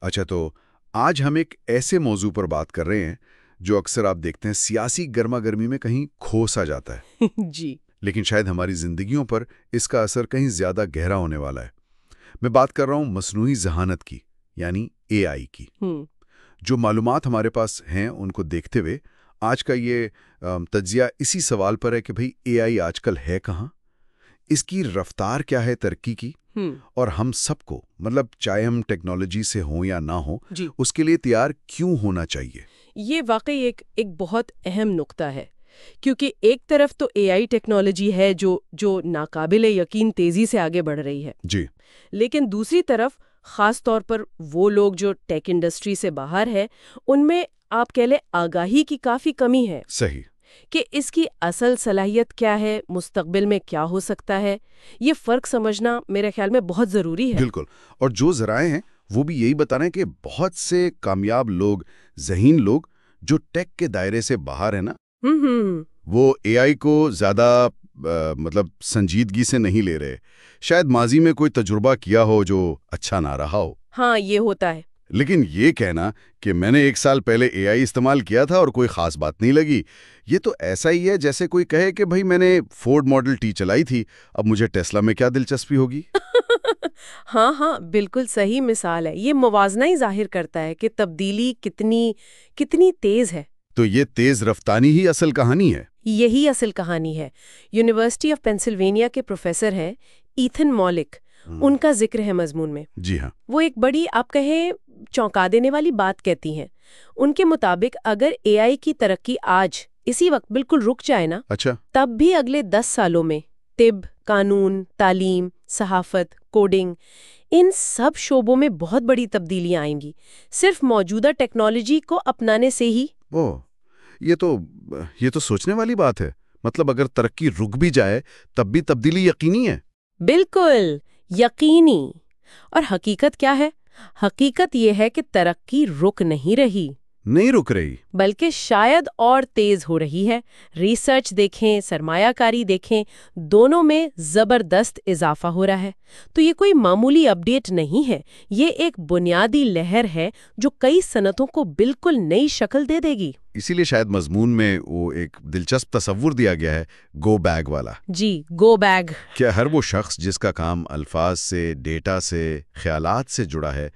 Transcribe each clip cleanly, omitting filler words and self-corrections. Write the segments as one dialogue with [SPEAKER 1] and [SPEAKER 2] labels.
[SPEAKER 1] اچھا، تو آج ہم ایک ایسے موضوع پر بات کر رہے ہیں جو اکثر آپ دیکھتے ہیں سیاسی گرما گرمی میں کہیں کھو سا جاتا ہے
[SPEAKER 2] جی
[SPEAKER 1] لیکن شاید ہماری زندگیوں پر اس کا اثر کہیں زیادہ گہرا ہونے والا ہے۔ میں بات کر رہا ہوں مصنوعی ذہانت کی، یعنی اے آئی کی۔ جو معلومات ہمارے پاس ہیں ان کو دیکھتے ہوئے آج کا یہ تجزیہ اسی سوال پر ہے کہ بھئی اے آئی آج کل ہے کہاں، اس کی رفتار کیا ہے ترقی کی، اور ہم سب کو مطلب چاہے ہم ٹیکنالوجی سے ہوں یا نہ ہوں
[SPEAKER 2] جی
[SPEAKER 1] اس کے لیے تیار کیوں ہونا چاہیے۔
[SPEAKER 2] یہ واقعی ایک بہت اہم نقطہ ہے، کیونکہ ایک طرف تو اے آئی ٹیکنالوجی ہے جو ناقابل یقین تیزی سے آگے بڑھ رہی ہے،
[SPEAKER 1] جی
[SPEAKER 2] لیکن دوسری طرف خاص طور پر وہ لوگ جو ٹیک انڈسٹری سے باہر ہے ان میں آپ کہہ لیں آگاہی کی کافی کمی ہے
[SPEAKER 1] صحیح۔
[SPEAKER 2] کہ اس کی اصل صلاحیت کیا ہے، مستقبل میں کیا ہو سکتا ہے۔ یہ فرق سمجھنا میرے خیال میں بہت ضروری ہے۔
[SPEAKER 1] بالکل، اور جو ذرائع ہیں وہ بھی یہی بتا رہے ہیں کہ بہت سے کامیاب لوگ، ذہین لوگ جو ٹیک کے دائرے سے باہر ہیں نا، وہ اے آئی کو زیادہ مطلب سنجیدگی سے نہیں لے رہے۔ شاید ماضی میں کوئی تجربہ کیا ہو جو اچھا نہ رہا ہو۔
[SPEAKER 2] ہاں یہ ہوتا ہے۔
[SPEAKER 1] لیکن یہ کہنا کہ میں نے 1 سال پہلے اے آئی استعمال کیا تھا اور کوئی خاص بات نہیں لگی، یہ تو ایسا ہی ہے جیسے کوئی کہے کہ بھئی میں نے فورڈ ماڈل ٹی چلائی تھی، اب مجھے ٹیسلا میں کیا دلچسپی ہوگی۔
[SPEAKER 2] ہاں بالکل صحیح مثال ہے۔ یہ موازنہ ہی ظاہر کرتا ہے کہ تبدیلی کتنی تیز ہے۔
[SPEAKER 1] تو یہ تیز رفتاری ہی اصل کہانی ہے۔
[SPEAKER 2] یہی اصل کہانی ہے۔ یونیورسٹی آف پینسلوینیا کے پروفیسر ہیں ایتھن مولک، ان کا ذکر ہے مضمون میں۔
[SPEAKER 1] جی ہاں۔
[SPEAKER 2] وہ ایک بڑی آپ کہیں چونکا دینے والی بات کہتی ہیں۔ ان کے مطابق اگر اے آئی کی ترقی آج اسی وقت بالکل رک جائے نا،
[SPEAKER 1] اچھا،
[SPEAKER 2] تب بھی اگلے 10 سالوں میں طب، قانون، تعلیم، صحافت، کوڈنگ، ان سب شعبوں میں بہت بڑی تبدیلیاں آئیں گی، صرف موجودہ ٹیکنالوجی کو اپنانے سے ہی۔
[SPEAKER 1] یہ تو سوچنے والی بات ہے۔ مطلب اگر ترقی رک بھی جائے تب بھی تبدیلی یقینی ہے۔
[SPEAKER 2] بالکل یقینی۔ اور حقیقت کیا ہے؟ حقیقت یہ ہے کہ ترقی رک نہیں رہی بلکہ شاید اور تیز ہو رہی ہے۔ ریسرچ دیکھیں، سرمایہ کاری دیکھیں، دونوں میں زبردست اضافہ ہو رہا ہے۔ تو یہ کوئی معمولی اپ ڈیٹ نہیں ہے، یہ ایک بنیادی لہر ہے جو کئی صنعتوں کو بالکل نئی شکل دے گی۔
[SPEAKER 1] اسی لیے شاید مضمون میں وہ ایک دلچسپ تصور دیا گیا ہے، گو بیگ والا۔
[SPEAKER 2] جی، گو بیگ۔
[SPEAKER 1] کیا ہر وہ شخص جس کا کام الفاظ سے، ڈیٹا سے، خیالات سے جڑا ہے،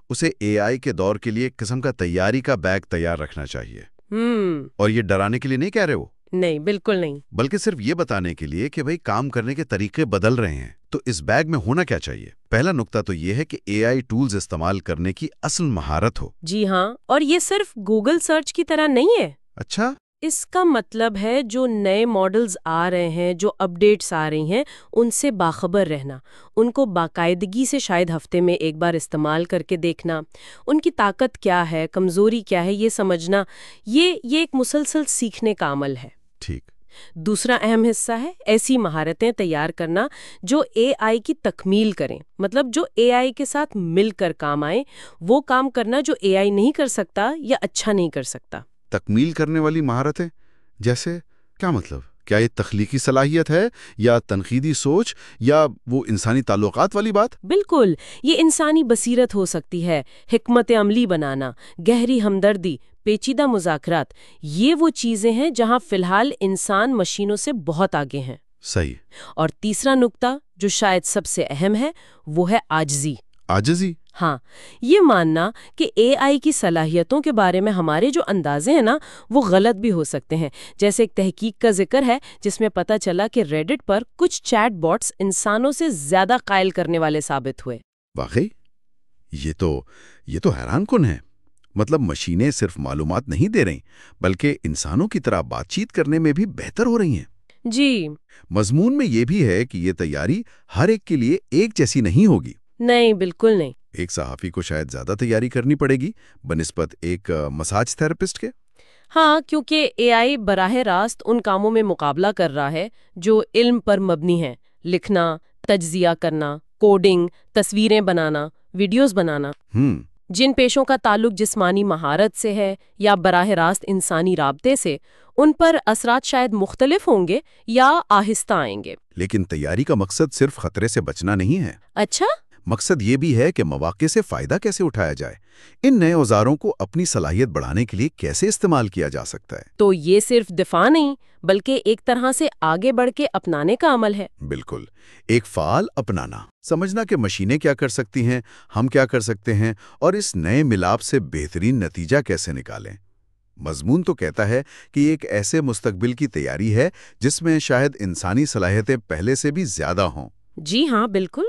[SPEAKER 1] اسے اے آئی کے دور کے لیے ایک قسم کا تیاری کا بیگ تیار رکھنا چاہیے۔ اور یہ ڈرانے کے لیے نہیں کہہ رہے ہو،
[SPEAKER 2] نہیں، بالکل نہیں،
[SPEAKER 1] بلکہ صرف یہ بتانے کے لیے کہ بھئی کام کرنے کے طریقے بدل رہے ہیں، تو اس بیگ میں ہونا کیا چاہیے۔ پہلا نقطہ تو یہ ہے کہ اے آئی ٹولز استعمال کرنے کی اصل مہارت ہو۔
[SPEAKER 2] جی ہاں، اور یہ صرف گوگل سرچ کی طرح نہیں ہے۔
[SPEAKER 1] اچھا،
[SPEAKER 2] اس کا مطلب ہے جو نئے ماڈلز آ رہے ہیں، جو اپ ڈیٹس آ رہی ہیں، ان سے باخبر رہنا، ان کو باقاعدگی سے شاید ہفتے میں ایک بار استعمال کر کے دیکھنا، ان کی طاقت کیا ہے، کمزوری کیا ہے، یہ سمجھنا، یہ ایک مسلسل سیکھنے کا عمل ہے۔
[SPEAKER 1] ٹھیک۔
[SPEAKER 2] دوسرا اہم حصہ ہے ایسی مہارتیں تیار کرنا جو اے آئی کی تکمیل کریں، مطلب جو اے آئی کے ساتھ مل کر کام آئیں، وہ کام کرنا جو اے آئی نہیں کر سکتا یا اچھا نہیں کر سکتا۔
[SPEAKER 1] تکمیل کرنے والی مہارتیں جیسے کیا مطلب؟ کیا یہ تخلیقی صلاحیت ہے یا تنقیدی سوچ یا وہ انسانی تعلقات والی بات؟
[SPEAKER 2] بالکل، یہ انسانی بصیرت ہو سکتی ہے، حکمت عملی بنانا، گہری ہمدردی، پیچیدہ مذاکرات، یہ وہ چیزیں ہیں جہاں فی الحال انسان مشینوں سے بہت آگے ہیں۔
[SPEAKER 1] صحیح۔
[SPEAKER 2] اور تیسرا نقطہ جو شاید سب سے اہم ہے وہ ہے عاجزی۔
[SPEAKER 1] عاجزی؟
[SPEAKER 2] ہاں، یہ ماننا کہ اے آئی کی صلاحیتوں کے بارے میں ہمارے جو اندازے ہیں نا وہ غلط بھی ہو سکتے ہیں۔ جیسے ایک تحقیق کا ذکر ہے جس میں پتہ چلا کہ ریڈٹ پر کچھ چیٹ باٹس انسانوں سے زیادہ قائل کرنے والے ثابت ہوئے۔
[SPEAKER 1] واقعی؟ یہ تو حیران کن ہے۔ مطلب مشینیں صرف معلومات نہیں دے رہی بلکہ انسانوں کی طرح بات چیت کرنے میں بھی بہتر ہو رہی ہیں۔
[SPEAKER 2] جی،
[SPEAKER 1] مضمون میں یہ بھی ہے کہ یہ تیاری ہر ایک کے لیے ایک جیسی نہیں ہوگی۔
[SPEAKER 2] نہیں، بالکل نہیں۔
[SPEAKER 1] ایک صحافی کو شاید زیادہ تیاری کرنی پڑے گی بنسبت ایک مساج تھراپسٹ کے۔
[SPEAKER 2] ہاں، کیونکہ اے آئی براہ راست ان کاموں میں مقابلہ کر رہا ہے جو علم پر مبنی ہیں، لکھنا، تجزیہ کرنا، کوڈنگ، تصویریں بنانا، ویڈیوز بنانا۔ جن پیشوں کا تعلق جسمانی مہارت سے ہے یا براہ راست انسانی رابطے سے، ان پر اثرات شاید مختلف ہوں گے یا آہستہ آئیں گے۔
[SPEAKER 1] لیکن تیاری کا مقصد صرف خطرے سے بچنا نہیں ہے۔
[SPEAKER 2] اچھا؟
[SPEAKER 1] مقصد یہ بھی ہے کہ مواقع سے فائدہ کیسے اٹھایا جائے، ان نئے اوزاروں کو اپنی صلاحیت بڑھانے کے لیے کیسے استعمال کیا جا سکتا ہے۔
[SPEAKER 2] تو یہ صرف دفاع نہیں بلکہ ایک طرح سے آگے بڑھ کے اپنانے کا عمل ہے۔
[SPEAKER 1] بالکل، ایک فعال اپنانا، سمجھنا کہ مشینیں کیا کر سکتی ہیں، ہم کیا کر سکتے ہیں، اور اس نئے ملاپ سے بہترین نتیجہ کیسے نکالیں۔ مضمون تو کہتا ہے کہ یہ ایک ایسے مستقبل کی تیاری ہے جس میں شاید انسانی صلاحیتیں پہلے سے بھی زیادہ ہوں۔
[SPEAKER 2] جی ہاں، بالکل۔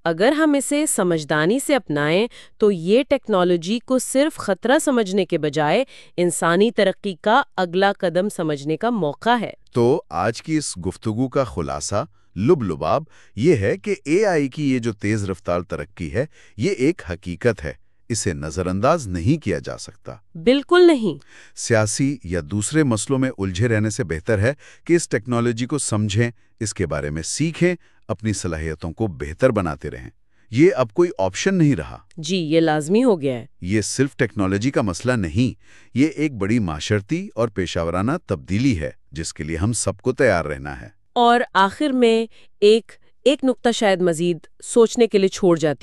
[SPEAKER 2] اگر ہم اسے سمجھدانی سے اپنائیں تو یہ ٹیکنالوجی کو صرف خطرہ سمجھنے کے بجائے انسانی ترقی کا اگلا قدم سمجھنے کا موقع ہے۔
[SPEAKER 1] تو آج کی اس گفتگو کا خلاصہ، لب لباب، یہ ہے کہ اے آئی کی یہ جو تیز رفتار ترقی ہے، یہ ایک حقیقت ہے، اسے نظر انداز نہیں کیا جا سکتا۔
[SPEAKER 2] بالکل نہیں۔
[SPEAKER 1] سیاسی یا دوسرے مسئلوں میں الجھے رہنے سے بہتر ہے کہ اس ٹیکنالوجی کو سمجھیں، اس کے بارے میں سیکھیں، اپنی صلاحیتوں کو بہتر بناتے رہیں۔ یہ اب کوئی آپشن نہیں رہا۔
[SPEAKER 2] جی، یہ لازمی ہو گیا ہے۔
[SPEAKER 1] یہ صرف ٹیکنالوجی کا مسئلہ نہیں، یہ ایک بڑی معاشرتی اور پیشہ ورانہ تبدیلی ہے جس کے لیے ہم سب کو تیار رہنا ہے۔
[SPEAKER 2] اور آخر میں ایک نقطہ شاید مزید سوچنے کے لیے چھوڑ جاتی ہوں۔